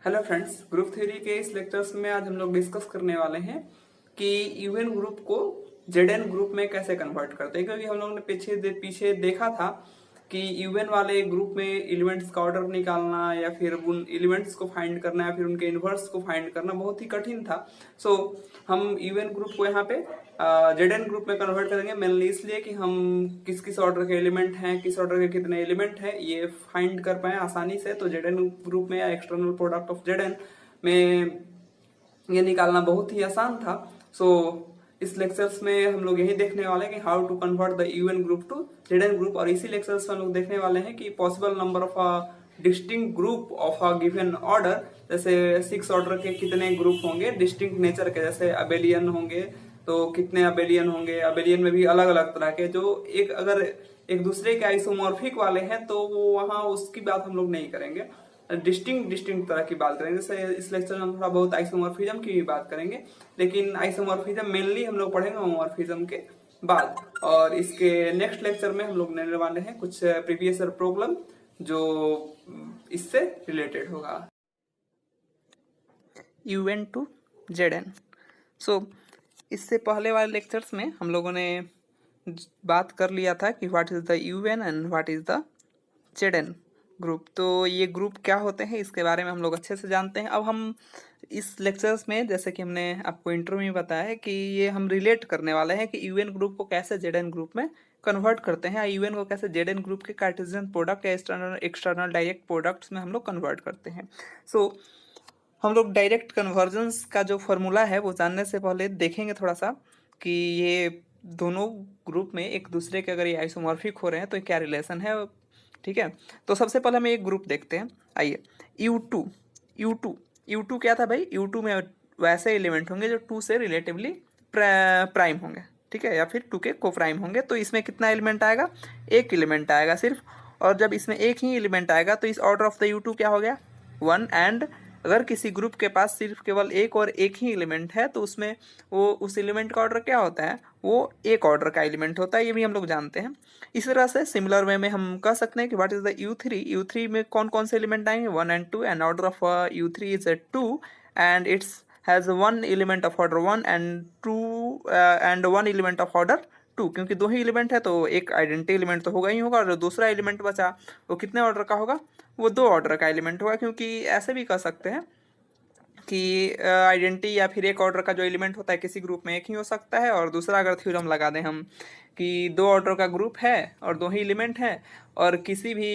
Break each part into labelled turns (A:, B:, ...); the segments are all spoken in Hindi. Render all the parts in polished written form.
A: हेलो फ्रेंड्स, ग्रुप थ्योरी के इस लेक्चर्स में आज हम लोग डिस्कस करने वाले हैं कि यूएन ग्रुप को जेडएन ग्रुप में कैसे कन्वर्ट करते हैं। क्योंकि हम लोगों ने पीछे देखा था कि यूएन वाले ग्रुप में एलिमेंट्स का ऑर्डर निकालना या फिर उन एलिमेंट्स को फाइंड करना या फिर उनके इनवर्स को फाइंड करना बहुत ही कठिन था। सो हम यूएन ग्रुप को यहाँ पे जेडएन ग्रुप में कन्वर्ट करेंगे, मेनली इसलिए कि हम किस किस ऑर्डर के एलिमेंट हैं, किस ऑर्डर के कितने एलिमेंट हैं, ये फाइंड कर पाए आसानी से। तो जेडएन ग्रुप में या एक्सटर्नल प्रोडक्ट ऑफ जेडएन में ये निकालना बहुत ही आसान था। सो इस लेक्चर्स में हम लोग यही देखने वाले हैं कि how to convert the U N group to Z N group, और इसी लेक्चर्स में हम लोग देखने वाले हैं कि possible number of a distinct group of a given order, जैसे 6 ऑर्डर के कितने ग्रुप होंगे डिस्टिंक्ट नेचर के, जैसे अबेलियन होंगे तो कितने अबेलियन होंगे, अबेलियन में भी अलग अलग तरह के, जो एक अगर एक दूसरे के आइसोमॉर्फिक वाले हैं तो वो वहां उसकी बात हम लोग नहीं करेंगे, डिस्टिंक्ट तरह की बात करेंगे। जैसे इस लेक्चर में हम थोड़ा बहुत आइसोमॉर्फिज्म की भी बात करेंगे, लेकिन आइसोमॉर्फिज्म मेनली हम लोग पढ़ेंगे होमोमॉर्फिज्म के बाद। और इसके नेक्स्ट लेक्चर में हम लोग लेने वाले हैं कुछ प्रीवियस ईयर प्रॉब्लम जो इससे रिलेटेड होगा। UN to ZN. सो इससे पहले वाले लेक्चर्स में हम लोगों ने बात कर लिया था कि what is the U N and what is the Z N group. तो ये ग्रुप क्या होते हैं इसके बारे में हम लोग अच्छे से जानते हैं। अब हम इस लेक्चर्स में, जैसे कि हमने आपको इंट्रो में बताया है, कि ये हम रिलेट करने वाले हैं कि यूएन ग्रुप को कैसे जेडएन ग्रुप में कन्वर्ट करते हैं, यूएन को कैसे जेडएन ग्रुप के कार्टेशियन प्रोडक्ट या एक्सटर्नल डायरेक्ट प्रोडक्ट्स में हम लोग कन्वर्ट करते हैं। सो हम लोग डायरेक्ट कन्वर्जेंस का जो फॉर्मूला है वो जानने से पहले देखेंगे थोड़ा सा कि ये दोनों ग्रुप में एक दूसरे के अगर ये आइसोमॉर्फिक हो रहे हैं तो क्या रिलेशन है। ठीक है, तो सबसे पहले हम एक ग्रुप देखते हैं। आइए, U2 क्या था भाई? U2 में वैसे एलिमेंट होंगे जो 2 से रिलेटिवली प्राइम होंगे, ठीक है, या फिर 2 के को प्राइम होंगे। तो इसमें कितना एलिमेंट आएगा? एक एलिमेंट आएगा सिर्फ। और जब इसमें एक ही एलिमेंट आएगा तो इस ऑर्डर ऑफ द U2 क्या हो गया? 1। एंड अगर किसी ग्रुप के पास सिर्फ केवल एक और एक ही एलिमेंट है तो उसमें वो उस एलिमेंट का ऑर्डर क्या होता है? वो एक ऑर्डर का एलिमेंट होता है, ये भी हम लोग जानते हैं। इसी तरह से सिमिलर वे में हम कह सकते हैं कि व्हाट इज द U3 में कौन कौन से एलिमेंट आएंगे? 1 and 2, and order of U3 is 2 and it's has 1 element of order 1 and 2 and 1 element of order 2। क्योंकि 2 ही एलिमेंट है तो एक आइडेंटिटी एलिमेंट तो होगा ही होगा, और जो दूसरा एलिमेंट बचा वो कितने ऑर्डर का होगा? वो 2 ऑर्डर का एलिमेंट होगा। क्योंकि ऐसे भी कह सकते हैं कि आइडेंटिटी या फिर एक ऑर्डर का जो एलिमेंट होता है किसी ग्रुप में एक ही हो सकता है। और दूसरा अगर थ्योरम लगा दें हम कि 2 ऑर्डर का ग्रुप है और 2 ही एलिमेंट है और किसी भी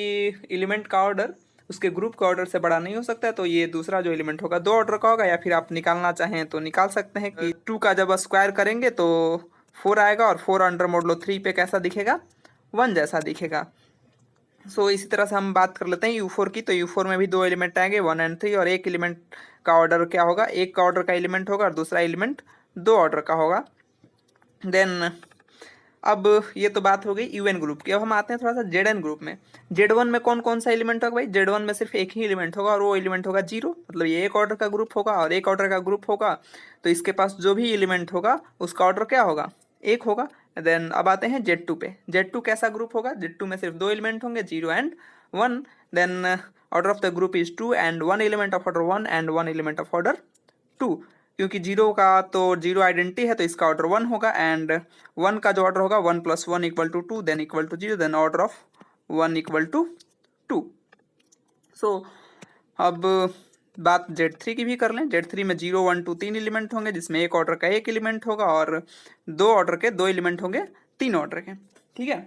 A: एलिमेंट का ऑर्डर उसके ग्रुप के ऑर्डर से बड़ा नहीं हो सकता है, तो ये दूसरा जो एलिमेंट होगा 2 ऑर्डर का होगा। या फिर आप निकालना चाहें तो निकाल सकते हैं कि 2 का जब स्क्वायर करेंगे तो 4 आएगा, और 4 अंडर मॉडलो 3 पे कैसा दिखेगा? 1 जैसा दिखेगा। सो इसी तरह से हम बात कर लेते हैं U4 की। तो U4 में भी 2 एलिमेंट आएंगे 1 and 3, और एक एलिमेंट का ऑर्डर क्या होगा? एक का ऑर्डर का एलिमेंट होगा और दूसरा एलिमेंट 2 ऑर्डर का होगा। देन अब ये तो बात हो गई यूएन ग्रुप की। अब हम आते हैं थोड़ा सा जेडएन ग्रुप में। Z1 में कौन कौन सा एलिमेंट होगा भाई? Z1 में सिर्फ एक ही एलिमेंट होगा और वो एलिमेंट होगा 0। मतलब ये एक ऑर्डर का ग्रुप होगा और एक ऑर्डर का ग्रुप होगा, तो इसके पास जो भी एलिमेंट होगा उसका ऑर्डर क्या होगा? एक होगा। देन अब आते हैं Z2 पे। Z2 कैसा ग्रुप होगा? Z2 में सिर्फ 2 एलिमेंट होंगे 0 and 1। Then order of the group is 2 and 1 element of order 1 and 1 element of order 2। क्योंकि 0 का तो 0 आइडेंटिटी है तो इसका ऑर्डर 1 होगा, एंड 1 का जो ऑर्डर होगा 1 + 1 = 2, then equal to 0, then order of 1 = 2। So अब बात Z3 की भी कर लें। Z3 में 0 1 2 3 एलिमेंट होंगे, जिसमें एक ऑर्डर का एक एलिमेंट होगा और 2 ऑर्डर के 2 एलिमेंट होंगे 3 ऑर्डर के। ठीक है,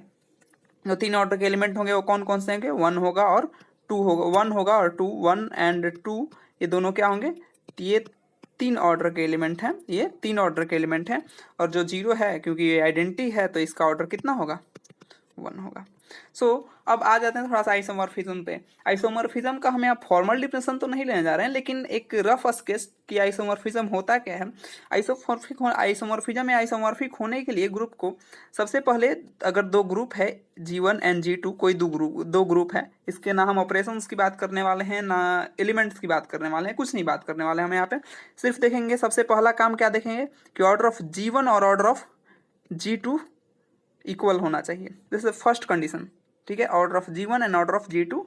A: जो 3 ऑर्डर के एलिमेंट होंगे वो कौन कौन से होंगे? 1 होगा और 2 होगा, 1 होगा और 2, 1 एंड 2 ये दोनों क्या होंगे? ये 3 ऑर्डर के एलिमेंट हैं, ये 3 ऑर्डर के एलिमेंट हैं। और जो 0 है, क्योंकि ये आइडेंटिटी है तो इसका ऑर्डर कितना होगा? 1 होगा। सो अब आ जाते हैं थोड़ा सा आइसोमॉर्फिज्म पे। आइसोमॉर्फिज्म का हमें आप फॉर्मल डिफिनेशन तो नहीं लेने जा रहे हैं, लेकिन एक रफ स्केच कि आइसोमॉर्फिज्म होता क्या है। आइसोमॉर्फिज्म या आइसोमॉर्फिक होने के लिए ग्रुप को सबसे पहले, अगर 2 ग्रुप है G1 एंड G2, कोई दो ग्रुप है, इसके ना हम ऑपरेशंस की बात करने वाले हैं ना एलिमेंट्स की बात करने वाले हैं, कुछ नहीं बात करने वाले हम यहाँ पे। सिर्फ देखेंगे सबसे पहला काम क्या देखेंगे कि ऑर्डर ऑफ G1 और ऑर्डर ऑफ G2 इक्वल होना चाहिए। This is first condition. ठीक है, order of G1 and order of G2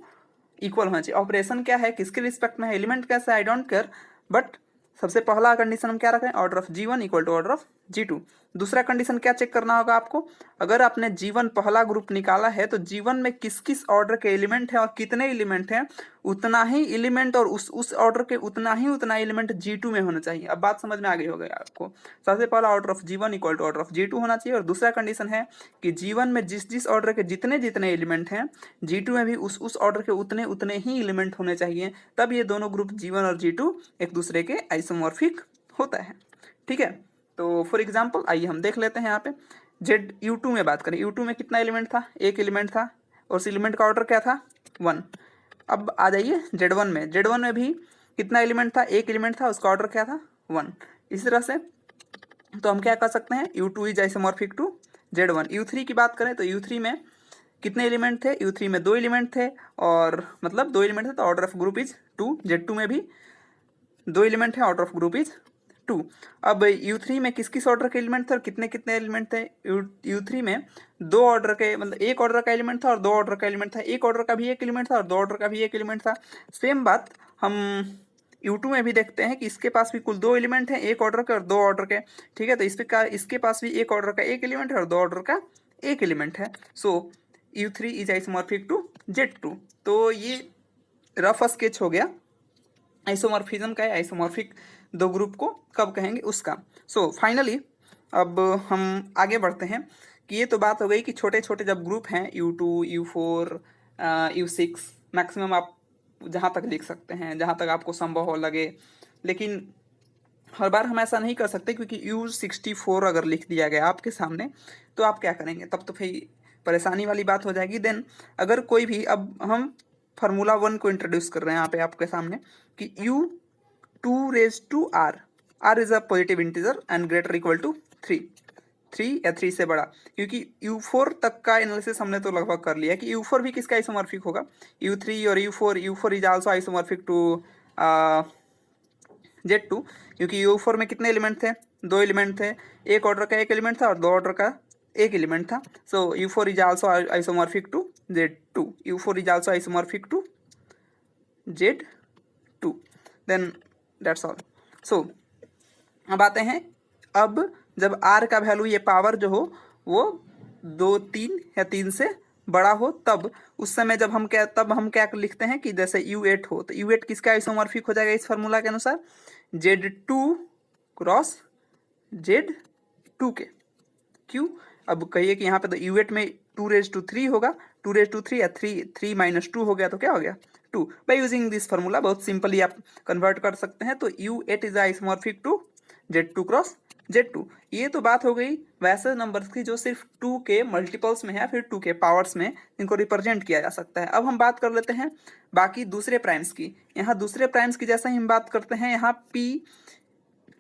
A: equal होना चाहिए। ऑपरेशन क्या है, किसके रिस्पेक्ट में है, एलिमेंट कैसा है, आई डोंट केयर, बट सबसे पहला कंडीशन हम क्या रखें, order of G1 equal to order of G2। दूसरा कंडीशन क्या चेक करना होगा आपको, अगर आपने G1 पहला ग्रुप निकाला है तो G1 में किस किस ऑर्डर के एलिमेंट हैं और कितने एलिमेंट हैं, उतना ही एलिमेंट और उस ऑर्डर के उतना एलिमेंट G2 में होना चाहिए। अब बात समझ में आ गई होगी आपको। सबसे पहला order of G1 equal to order of G2 होना चाहिए, और दूसरा कंडीशन है कि G1 में जिस जिस ऑर्डर के जितने जितने एलिमेंट हैं G2 में भी उस ऑर्डर के उतने उतने ही एलिमेंट होने चाहिए, तब ये दोनों ग्रुप G1 और G2 एक दूसरे के आइसोमॉर्फिक होता है। ठीक है, तो फॉर एग्जांपल आइए हम देख लेते हैं यहाँ पे U2 में बात करें। U2 में कितना एलिमेंट था, एक एलिमेंट था, और उस एलिमेंट का ऑर्डर क्या था, 1। अब आ जाइए Z1 में। Z1 में भी कितना एलिमेंट था, एक एलिमेंट था, उसका ऑर्डर क्या था, 1। इसी तरह से तो हम क्या कर सकते हैं, U2 is isomorphic to Z1। U3 की बात करें तो U3 में कितने एलिमेंट थे, U3 में 2 एलिमेंट थे, और मतलब 2 एलिमेंट थे तो order of group is 2। Z2 में भी 2 एलिमेंट है, ऑर्डर ऑफ ग्रुप इज 2। अब U3 में किस किस ऑर्डर के एलिमेंट थे और कितने कितने एलिमेंट थे, U3 में 2 ऑर्डर के, मतलब एक ऑर्डर का एलिमेंट था और 2 ऑर्डर का एलिमेंट था, एक ऑर्डर का भी एक एलिमेंट था और 2 ऑर्डर का भी एक एलिमेंट था। सेम बात हम U2 में भी देखते हैं कि इसके पास भी कुल 2 एलिमेंट हैं, एक ऑर्डर के और 2 ऑर्डर के। ठीक है, तो इसके पास भी एक ऑर्डर का एक एलिमेंट है और 2 ऑर्डर का एक एलिमेंट है। So U3 is isomorphic to Z2। तो ये रफ स्केच हो गया आइसोमॉर्फिज्म का है, आइसोमॉर्फिक दो ग्रुप को कब कहेंगे उसका। सो फाइनली अब हम आगे बढ़ते हैं कि ये तो बात हो गई कि छोटे छोटे जब ग्रुप हैं U2, U4, U6, मैक्सिमम आप जहाँ तक लिख सकते हैं, जहाँ तक आपको संभव हो लगे। लेकिन हर बार हम ऐसा नहीं कर सकते, क्योंकि U64 अगर लिख दिया गया आपके सामने तो आप क्या करेंगे, तब तो फिर परेशानी वाली बात हो जाएगी। देन अगर कोई भी, अब हम फार्मूला 1 को इंट्रोड्यूस कर रहे हैं यहाँ पे आपके सामने कि U2 raise to R is a positive integer and greater equal to 3 या 3 से बड़ा, क्योंकि U4 तक का एनालिसिस हमने तो लगभग कर लिया कि U4 भी किसका आइसोमॉर्फिक होगा, U3 और U4 is also isomorphic to Z2, क्योंकि U4 में कितने एलिमेंट थे, 2 एलिमेंट थे, एक ऑर्डर का एक एलिमेंट था और 2 ऑर्डर का एक एलिमेंट था। So U4 is also isomorphic to Z2, U4 is also isomorphic to Z2, then that's all. So अब आते हैं, अब जब R का वैल्यू, ये पावर जो हो वो 2, 3 या 3 से बड़ा हो, तब उस समय जब हम क्या लिखते हैं कि जैसे U8 हो तो U8 किसका आइसोमॉर्फिक हो जाएगा इस फार्मूला के अनुसार, Z2 क्रॉस Z2 के। क्यों, अब कहिए कि यहाँ पे तो U8 में 2⁻³ होगा, 2⁻³ या 3 - 2 हो गया तो क्या हो गया 2। बाय यूजिंग दिस फार्मूला बहुत सिंपली आप कन्वर्ट कर सकते हैं। तो U8 is isomorphic to Z2 cross Z2। ये तो बात हो गई वैसे नंबर्स की जो सिर्फ 2 के मल्टीपल्स में है, फिर 2 के पावर्स में इनको रिप्रेजेंट किया जा सकता है। अब हम बात कर लेते हैं बाकी दूसरे प्राइम्स की। यहाँ दूसरे प्राइम्स की जैसा ही हम बात करते हैं, यहाँ P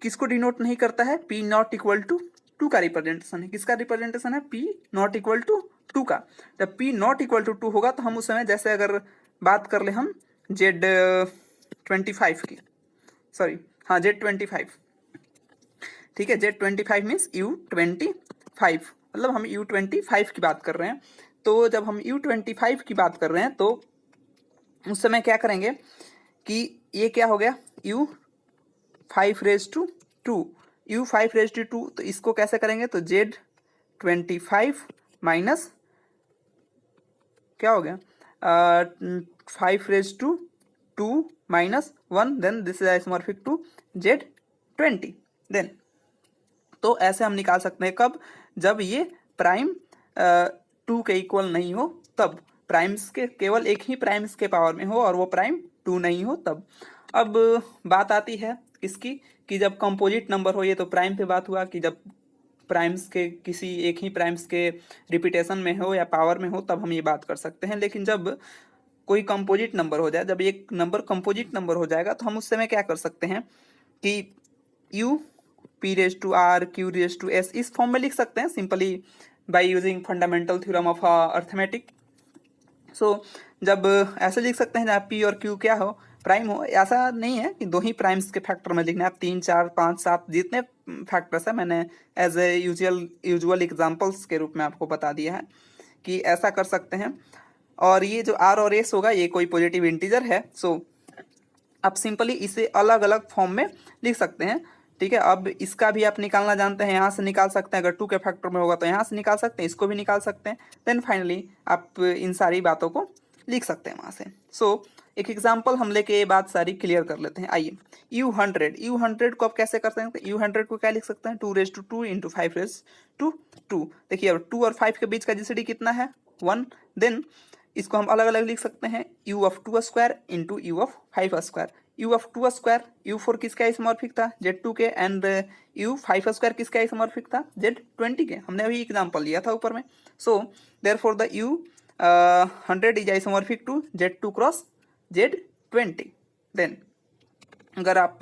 A: किसको डिनोट नहीं करता है, P नॉट इक्वल टू 2 का रिप्रेजेंटेशन है। किसका रिप्रेजेंटेशन है, P नॉट इक्वल टू 2 का। जब P नॉट इक्वल टू 2 होगा तो हम उस समय, जैसे अगर बात कर ले हम Z25 की, सॉरी हाँ Z25, ठीक है, Z25 मीन्स U25, मतलब हम U25 की बात कर रहे हैं। तो जब हम U25 की बात कर रहे हैं तो उस समय क्या करेंगे कि ये क्या हो गया U5⁻², U5⁻², तो इसको कैसे करेंगे, तो Z25 माइनस क्या हो गया 5⁻² minus 1, then this is isomorphic to Z20। Then तो ऐसे हम निकाल सकते हैं कब, जब ये प्राइम 2 के इक्वल नहीं हो, तब प्राइम्स के केवल एक ही प्राइम्स के पावर में हो और वो प्राइम 2 नहीं हो तब। अब बात आती है इसकी कि जब कंपोजिट नंबर हो, ये तो प्राइम पे बात हुआ कि जब प्राइम्स के किसी एक ही प्राइम्स के रिपीटेशन में हो या पावर में हो तब हम ये बात कर सकते हैं। लेकिन जब कोई कंपोजिट नंबर हो जाए, जब एक नंबर कंपोजिट नंबर हो जाएगा तो हम उस समय क्या कर सकते हैं कि P⁻R Q⁻S इस फॉर्म में लिख सकते हैं simply by using fundamental theorem of arithmetic. So जब ऐसे लिख सकते हैं जहाँ P और Q क्या हो, प्राइम हो। ऐसा नहीं है कि 2 ही प्राइम्स के फैक्टर में लिखना है, 3, 4, 5, 7 जितने फैक्टर्स है मैंने एज ए यूजुअल एग्जाम्पल्स के रूप में आपको बता दिया है कि ऐसा कर सकते हैं। और ये जो आर और एस होगा ये कोई पॉजिटिव इंटीजर है। सो आप सिंपली इसे अलग अलग फॉर्म में लिख सकते हैं। ठीक है, अब इसका भी आप निकालना जानते हैं, यहाँ से निकाल सकते हैं, अगर 2 के फैक्टर में होगा तो यहाँ से निकाल सकते हैं, इसको भी निकाल सकते हैं। देन फाइनली आप इन सारी बातों को लिख सकते हैं वहाँ से। सो एक एग्जांपल हम लेके ये बात सारी क्लियर कर लेते हैं। आइए, U100 को आप कैसे कर सकते हैं? U100 को क्या लिख सकते हैं? 2 इंटू 5 देखिए अब 2 और 5 के बीच का जीसीडी कितना है? 1। देन इसको हम अलग अलग लिख सकते हैं, U2 into U5। U2 U4 किसका आइसोमॉर्फिक था? Z2 के, एंड U5 किसका आइसोमॉर्फिक था? Z20 के। हमने अभी एग्जांपल लिया था ऊपर में। So therefore the U100 is isomorphic to Z2 cross Z20। Then अगर आप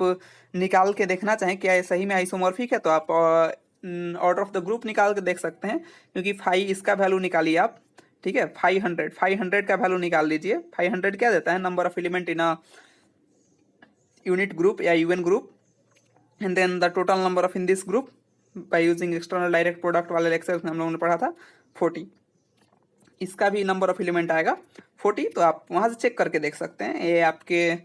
A: निकाल के देखना चाहें क्या ये सही में आइसोमॉर्फिक है, तो आप ऑर्डर ऑफ द ग्रुप निकाल के देख सकते हैं, क्योंकि 5 इसका वैल्यू निकालिए आप। ठीक है, 500 का वैल्यू निकाल लीजिए। 500 क्या देता है? Number of element in a unit group या U N group, and then the total number of in this group by using external direct product वाले लेक्चर में हम लोगों ने पढ़ा था 40। इसका भी नंबर ऑफ एलिमेंट आएगा 40, तो आप वहां से चेक करके देख सकते हैं। ये आपके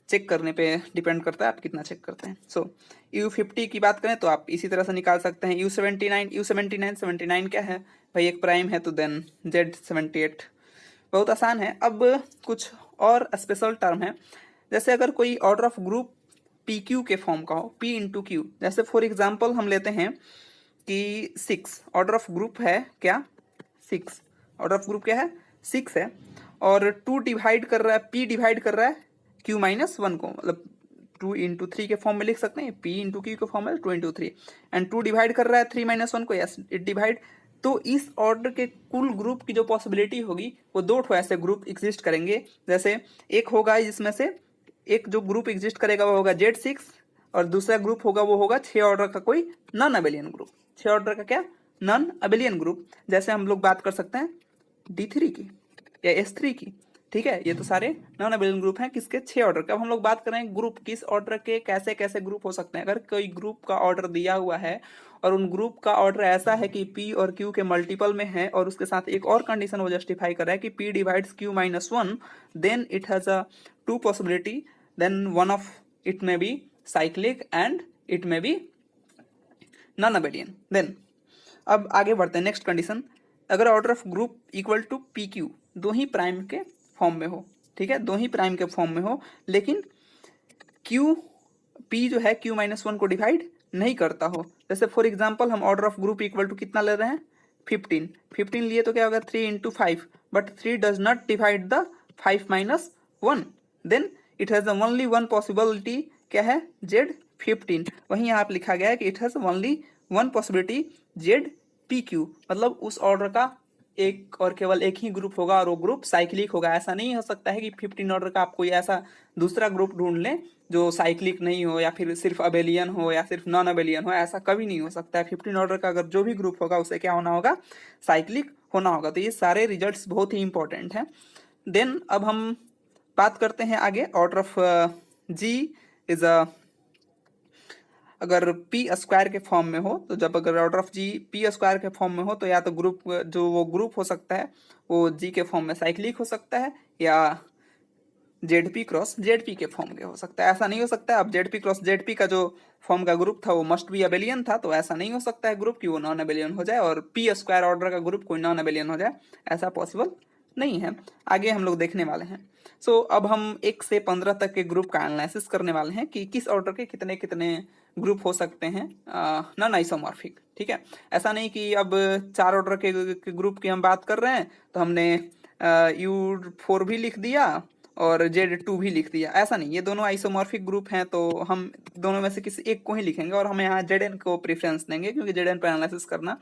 A: चेक करने पे डिपेंड करता है आप कितना चेक करते हैं। सो U50 की बात करें तो आप इसी तरह से निकाल सकते हैं। U79 क्या है भाई? एक प्राइम है, तो देन Z78। बहुत आसान है। अब कुछ और स्पेशल टर्म है, जैसे अगर कोई ऑर्डर ऑफ ग्रुप PQ के फॉर्म का हो, P इंटू क्यू, जैसे फॉर एग्जाम्पल हम लेते हैं कि 6 ऑर्डर ऑफ ग्रुप है क्या? 6 ऑर्डर ऑफ ग्रुप क्या है? 6 है, और 2 डिवाइड कर रहा है, P डिवाइड कर रहा है Q-1 को, मतलब 2 इंटू 3 के फॉर्म में लिख सकते हैं। P इंटू क्यू के फॉर्म में 2 इंटू 3, एंड 2 डिवाइड कर रहा है 3-1 को, यस इट डिवाइड। तो इस ऑर्डर के कुल ग्रुप की जो पॉसिबिलिटी होगी वो 2 ठो ऐसे ग्रुप एग्जिस्ट करेंगे। जैसे एक होगा जिसमें से एक जो ग्रुप एग्जिस्ट करेगा वो होगा Z6, और दूसरा ग्रुप होगा वो होगा 6 ऑर्डर का कोई नॉन अबेलियन ग्रुप। 6 ऑर्डर का क्या? Non abelian group. जैसे हम लोग बात कर सकते हैं D3 की या S3 की। ठीक है, ये तो सारे नॉन अबेलियन ग्रुप हैं किसके? 6 ऑर्डर के। अब हम लोग बात कर रहे हैं ग्रुप, किस ऑर्डर के कैसे कैसे ग्रुप हो सकते हैं। अगर कोई ग्रुप का ऑर्डर दिया हुआ है और उन ग्रुप का ऑर्डर ऐसा है कि P और Q के मल्टीपल में है, और उसके साथ एक और कंडीशन वो जस्टिफाई कर रहा है कि P divides Q-1, then it has a 2 possibility, then one of it may be cyclic and it may be non-abelian। then अब आगे बढ़ते हैं नेक्स्ट कंडीशन, अगर order of group equal to PQ, दो ही प्राइम के फॉर्म में हो। ठीक है, दो ही प्राइम के फॉर्म में हो, लेकिन P जो है Q-1 को डिवाइड नहीं करता हो। जैसे फॉर एग्जाम्पल हम order of group equal to कितना ले रहे हैं? 15 लिए तो क्या होगा? 3 into 5, but 3 does not divide the 5-1, then it has only one possibility, क्या है? Z15। वहीं यहाँ पे लिखा गया है कि it has only one possibility ZPQ, मतलब उस ऑर्डर का एक और केवल एक ही ग्रुप होगा और वो ग्रुप साइक्लिक होगा। ऐसा नहीं हो सकता है कि 15 ऑर्डर का आप कोई ऐसा दूसरा ग्रुप ढूंढ लें जो साइक्लिक नहीं हो, या फिर सिर्फ अबेलियन हो, या सिर्फ नॉन अबेलियन हो। ऐसा कभी नहीं हो सकता है। 15 ऑर्डर का अगर जो भी ग्रुप होगा उसे क्या होना होगा? साइक्लिक होना होगा। तो ये सारे रिजल्ट्स बहुत ही इंपॉर्टेंट हैं। देन अब हम बात करते हैं आगे, order of G is a, अगर P² के फॉर्म में हो, तो जब अगर ऑर्डर ऑफ G P² के फॉर्म में हो, तो या तो ग्रुप जो वो ग्रुप हो सकता है वो G के फॉर्म में साइक्लिक हो सकता है, या ZP क्रॉस ZP के फॉर्म के हो सकता है। ऐसा नहीं हो सकता है अब ZP क्रॉस ZP का जो फॉर्म का ग्रुप था वो मस्ट बी अबेलियन था, तो ऐसा नहीं हो सकता है ग्रुप कि वो नॉन अबेलियन हो जाए और P² ऑर्डर का ग्रुप कोई नॉन अबेलियन हो जाए, ऐसा पॉसिबल नहीं है। आगे हम लोग देखने वाले हैं। सो अब हम 1 से 15 तक के ग्रुप का एनालिसिस करने वाले हैं कि किस ऑर्डर के कितने कितने ग्रुप हो सकते हैं नॉन आइसोमॉर्फिक। ठीक है, ऐसा नहीं कि अब 4 ऑर्डर के ग्रुप की हम बात कर रहे हैं तो हमने U4 भी लिख दिया और Z2 भी लिख दिया, ऐसा नहीं। ये दोनों आइसोमॉर्फिक ग्रुप हैं, तो हम दोनों में से किसी एक को ही लिखेंगे, और हम यहाँ Zn को प्रेफरेंस देंगे क्योंकि Zn पर एनालिसिस करना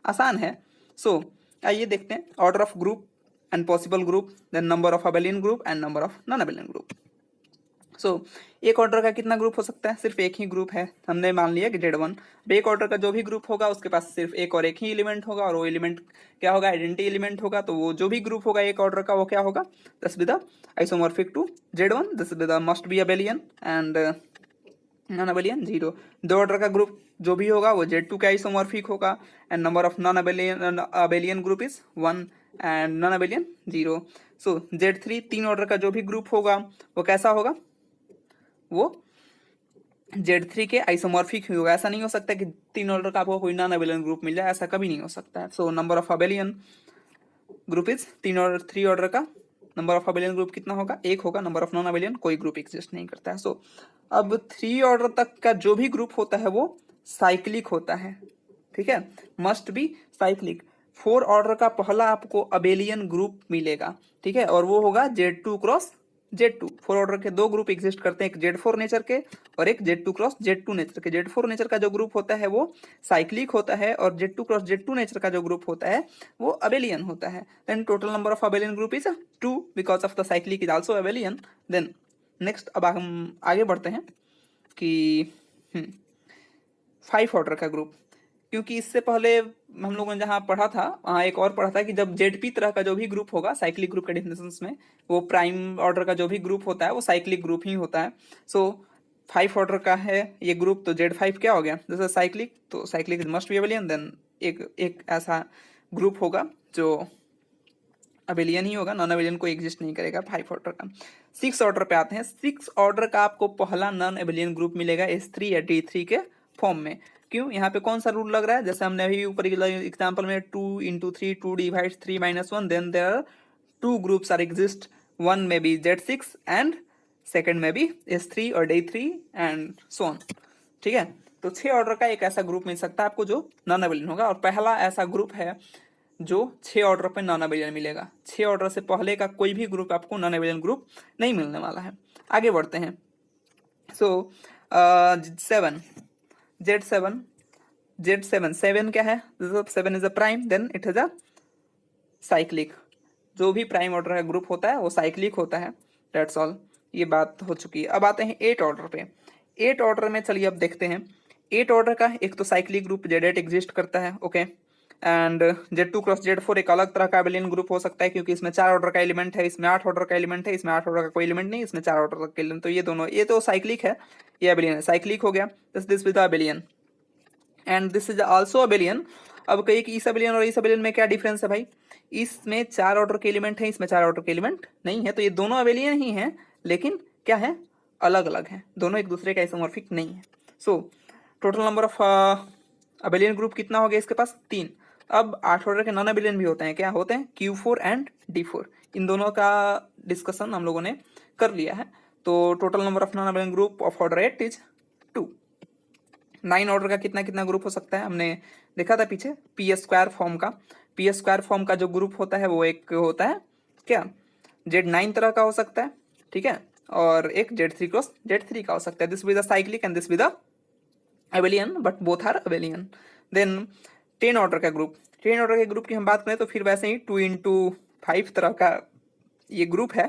A: आसान है। सो आइए देखते हैं order of group and possible group, then number of abelian group and number of non-abelian group। so एक ऑर्डर का कितना ग्रुप हो सकता है? सिर्फ एक ही ग्रुप है, हमने मान लिया कि Z1। एक ऑर्डर का जो भी ग्रुप होगा उसके पास सिर्फ एक और एक ही एलिमेंट होगा, और वो एलिमेंट क्या होगा? आइडेंटिटी एलिमेंट होगा। तो वो जो भी ग्रुप होगा एक ऑर्डर का वो क्या होगा? This be the isomorphic to Z1, this be the must be abelian, and non abelian 0। दो ऑर्डर का ग्रुप जो भी होगा वो Z2 का आइसोमॉर्फिक होगा, and number of non abelian group is 1, and non abelian 0। So Z3 3 order का जो भी ग्रुप होगा वो कैसा होगा, वो Z3 के आइसोमॉर्फिक ही होगा। ऐसा नहीं हो सकता कि 3 ऑर्डर का आपको कोई नॉन अबेलियन ग्रुप मिल जाए, ऐसा कभी नहीं हो सकता है। So number of abelian group is 3 order का नंबर ऑफ अबेलियन ग्रुप कितना होगा, 1 होगा। नंबर ऑफ नॉन अबेलियन कोई ग्रुप एग्जिस्ट नहीं करता है। सो अब 3 ऑर्डर तक का जो भी ग्रुप होता है वो साइक्लिक होता है, ठीक है, मस्ट बी साइक्लिक। 4 ऑर्डर का पहला आपको अबेलियन ग्रुप मिलेगा, ठीक है, और वो होगा Z2 क्रॉस Z2। 4 ऑर्डर के 2 ग्रुप एग्जिस्ट करते हैं, एक Z4 नेचर के और एक Z2 क्रॉस Z2 नेचर के। Z4 नेचर का जो ग्रुप होता है वो साइक्लिक होता है और Z2 क्रॉस Z2 नेचर का जो ग्रुप होता है वो अबेलियन होता है। Then total number of abelian group is 2 because of the cyclic is also abelian. Then next अब हम आगे बढ़ते हैं कि 5 ऑर्डर का ग्रुप, क्योंकि इससे पहले हम लोगों ने जहाँ पढ़ा था वहाँ एक और पढ़ा था कि जब ZP तरह का जो भी ग्रुप होगा साइक्लिक ग्रुप के डेफिनेशंस में, वो प्राइम ऑर्डर का जो भी ग्रुप होता है वो साइक्लिक ग्रुप ही होता है। सो 5 ऑर्डर का है ये ग्रुप, तो Z5 क्या हो गया, जैसे साइक्लिक, तो cyclic must be abelian. Then एक ऐसा ग्रुप होगा जो अबेलियन ही होगा, नॉन अबेलियन कोई एग्जिस्ट नहीं करेगा 5 ऑर्डर का। 6 ऑर्डर पे आते हैं। 6 ऑर्डर का आपको पहला नॉन अबेलियन ग्रुप मिलेगा S3 या D3 के फॉर्म में। क्यों, यहाँ पे कौन सा रूल लग रहा है, जैसे हमने अभी ऊपर एग्जाम्पल में 2 into 3 2 divides 3 - 1, then there are 2 groups are exist, one में बी Z6 एंड सेकेंड में भी S3 और D3 एंड सो ऑन, ठीक है। तो 6 ऑर्डर का एक ऐसा ग्रुप मिल सकता है आपको जो नॉन अबेलियन होगा, और पहला ऐसा ग्रुप है जो 6 ऑर्डर पे नॉन अबेलियन मिलेगा। 6 ऑर्डर से पहले का कोई भी ग्रुप आपको नॉन अबेलियन ग्रुप नहीं मिलने वाला है। आगे बढ़ते हैं। सो 7 Z7 7 क्या है, 7 is a prime, then it is a cyclic. जो भी प्राइम ऑर्डर का ग्रुप होता है वो साइक्लिक होता है, डेट्स ऑल। ये बात हो चुकी है। अब आते हैं 8 ऑर्डर पे। 8 ऑर्डर में चलिए अब देखते हैं। 8 ऑर्डर का एक तो साइक्लिक ग्रुप Z8 एग्जिस्ट करता है, okay, and Z2 cross Z4 एक अलग तरह का अबेलियन ग्रुप हो सकता है, क्योंकि इसमें 4 ऑर्डर का एलिमेंट है, इसमें 8 ऑर्डर का एलिमेंट है, इसमें 8 ऑर्डर का कोई एलिमेंट नहीं, इसमें 4 ऑर्डर का एलिमेंट, तो ये दोनों, ये तो साइक्लिक है, ये अबेलियन है, साइक्लिक हो गया। This with abelian and this is also abelian. अब कहिए कि इस अबेलियन और इस अबेलियन में क्या डिफरेंस है भाई, इसमें 4 ऑर्डर के एलिमेंट है, इसमें 4 ऑर्डर के एलिमेंट नहीं है, तो ये दोनों अबेलियन ही हैं, लेकिन क्या है, अलग अलग हैं, दोनों एक दूसरे का आइसोमॉर्फिक नहीं है। So total number of abelian group कितना हो गया इसके पास, 3। अब 8 ऑर्डर के नॉन अबेलियन भी होते हैं, क्या होते हैं, Q4 एंड D4। इन दोनों का डिस्कशन हम लोगों ने कर लिया है। तो total number of non abelian group of order 8 is 2। 9 order का कितना कितना ग्रुप हो सकता है, हमने देखा था पीछे P² फॉर्म का। P² फॉर्म का जो ग्रुप होता है वो एक होता है क्या, Z9 तरह का हो सकता है, ठीक है, और एक Z3 क्रॉस Z3 का हो सकता है। This with the cyclic and this with the abelian, but both are abelian. Then 10 order का ग्रुप, 10 ऑर्डर के ग्रुप की हम बात करें तो फिर वैसे ही 2 into 5 तरह का ये ग्रुप है।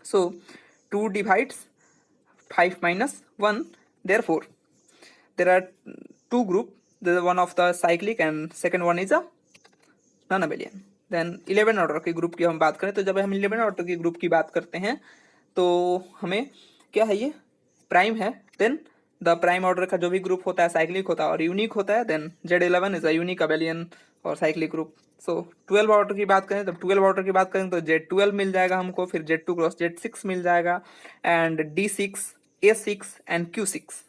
A: सो 2 divides 5 - 1, therefore there are 2 group, the one of the cyclic and second one is a non abelian. Then 11 order के ग्रुप की हम बात करें तो जब हम 11 ऑर्डर के ग्रुप की बात करते हैं तो हमें क्या है, ये प्राइम है, देन द प्राइम ऑर्डर का जो भी ग्रुप होता है साइक्लिक होता है और यूनिक होता है। Then Z11 is a unique abelian और साइक्लिक ग्रुप। सो 12 ऑर्डर की बात करें तो 12 ऑर्डर की बात करें तो Z12 मिल जाएगा हमको, फिर Z2 क्रॉस Z6 मिल जाएगा and D6 A6 and Q6,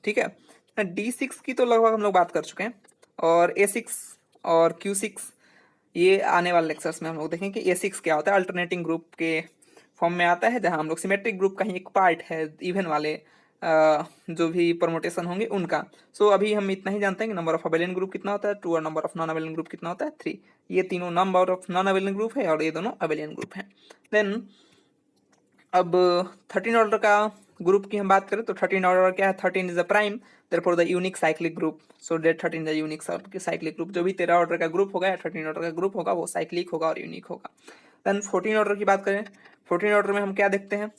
A: ठीक है। D6 की तो लगभग हम लोग बात कर चुके हैं, और A6 और Q6 ये आने वाले लेक्चर्स में हम लोग देखेंगे कि A6 क्या होता है। अल्टरनेटिंग ग्रुप के फॉर्म में आता है, जहां हम लोग सिमेट्रिक ग्रुप का ही एक पार्ट है, इवन वाले जो भी परमोटेशन होंगे उनका। सो अभी हम इतना ही जानते हैं कि नंबर ऑफ अबेलियन ग्रुप कितना होता है 2 और number of non abelian group कितना होता है 3। ये तीनों number of non abelian group है और ये दोनों अबेलियन ग्रुप है। देन अब 13 ऑर्डर का ग्रुप की हम बात करें तो 13 ऑर्डर क्या है, 13 is a prime, therefore the unique cyclic group, so that 13 is a unique cyclic group। जो भी 13 ऑर्डर का ग्रुप होगा या 13 ऑर्डर का ग्रुप होगा वो साइक्लिक होगा और यूनिक होगा। देन 14 ऑर्डर की बात करें, 14 ऑर्डर में हम क्या देखते हैं,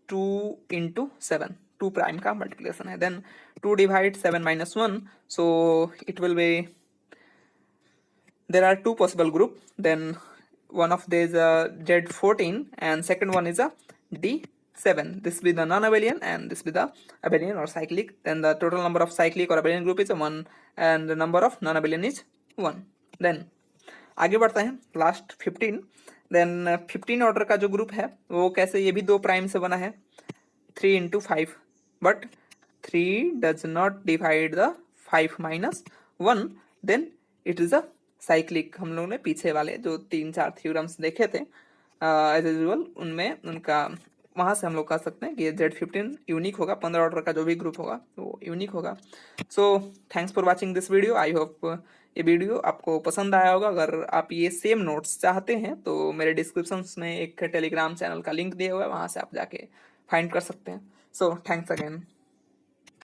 A: 2 into 7, 2 प्राइम का मल्टीप्लिकेशन है। Then 2 divide 7 - 1, so it will be, there are 2 possible group, then one of these Z14 and second one is a D7. This will be the non-abelian and this will be the abelian or cyclic. Then the total number of cyclic or abelian group is 1 and the number of non-abelian is 1. Then आगे बढ़ते हैं लास्ट 15। देन 15 ऑर्डर का जो ग्रुप है वो कैसे, ये भी 2 प्राइम से बना है, 3 into 5, but 3 does not divide the 5 minus 1, then it is a cyclic. हम लोगों ने पीछे वाले जो 3-4 थ्योरम्स देखे थे एज यूजुअल, उनमें उनका वहाँ से हम लोग कह सकते हैं कि ये Z15 यूनिक होगा, 15 ऑर्डर का जो भी ग्रुप होगा वो यूनिक होगा। So thanks for watching this video. I hope ये वीडियो आपको पसंद आया होगा। अगर आप ये सेम नोट्स चाहते हैं तो मेरे डिस्क्रिप्शन में एक टेलीग्राम चैनल का लिंक दिया हुआ है, वहाँ से आप जाके फाइंड कर सकते हैं। So thanks again.